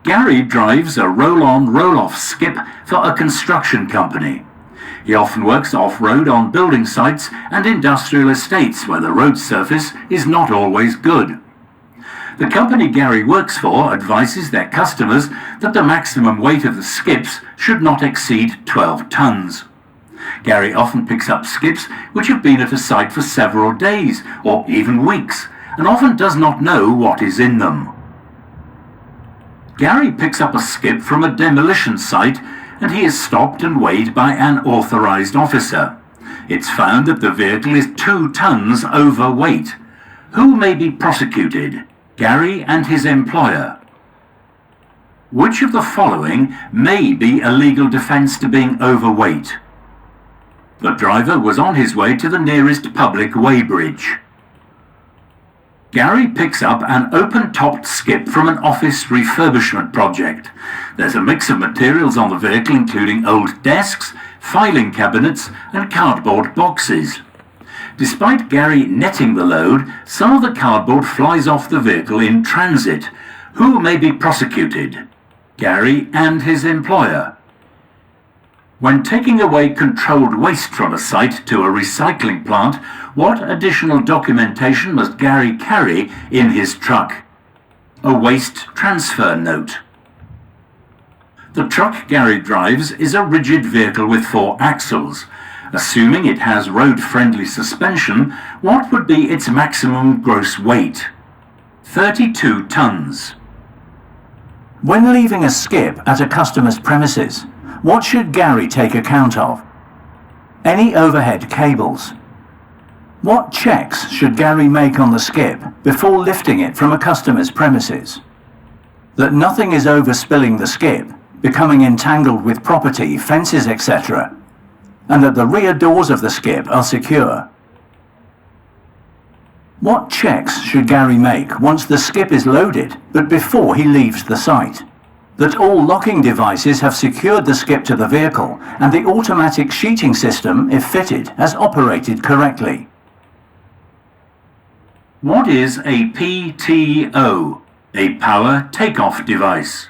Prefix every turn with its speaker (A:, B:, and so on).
A: Gary drives a roll-on, roll-off skip for a construction company. He often works off-road on building sites and industrial estates where the road surface is not always good. The company Gary works for advises their customers that the maximum weight of the skips should not exceed 12 tons. Gary often picks up skips which have been at a site for several days or even weeks and often does not know what is in them. Gary picks up a skip from a demolition site and he is stopped and weighed by an authorized officer. It's found that the vehicle is 2 tons overweight. Who may be prosecuted? Gary and his employer. Which of the following may be a legal defense to being overweight? The driver was on his way to the nearest public weighbridge. Gary picks up an open-topped skip from an office refurbishment project. There's a mix of materials on the vehicle including old desks, filing cabinets and cardboard boxes. Despite Gary netting the load, some of the cardboard flies off the vehicle in transit. Who may be prosecuted? Gary and his employer. When taking away controlled waste from a site to a recycling plant, what additional documentation must Gary carry in his truck? A waste transfer note. The truck Gary drives is a rigid vehicle with 4 axles. Assuming it has road-friendly suspension, what would be its maximum gross weight? 32 tons.
B: When leaving a skip at a customer's premises, what should Gary take account of? Any overhead cables. What checks should Gary make on the skip before lifting it from a customer's premises? That nothing is overspilling the skip, becoming entangled with property, fences, etc., and that the rear doors of the skip are secure. What checks should Gary make once the skip is loaded, but before he leaves the site? That all locking devices have secured the skip to the vehicle and the automatic sheeting system, if fitted, has operated correctly.
A: What is a PTO, a power takeoff device?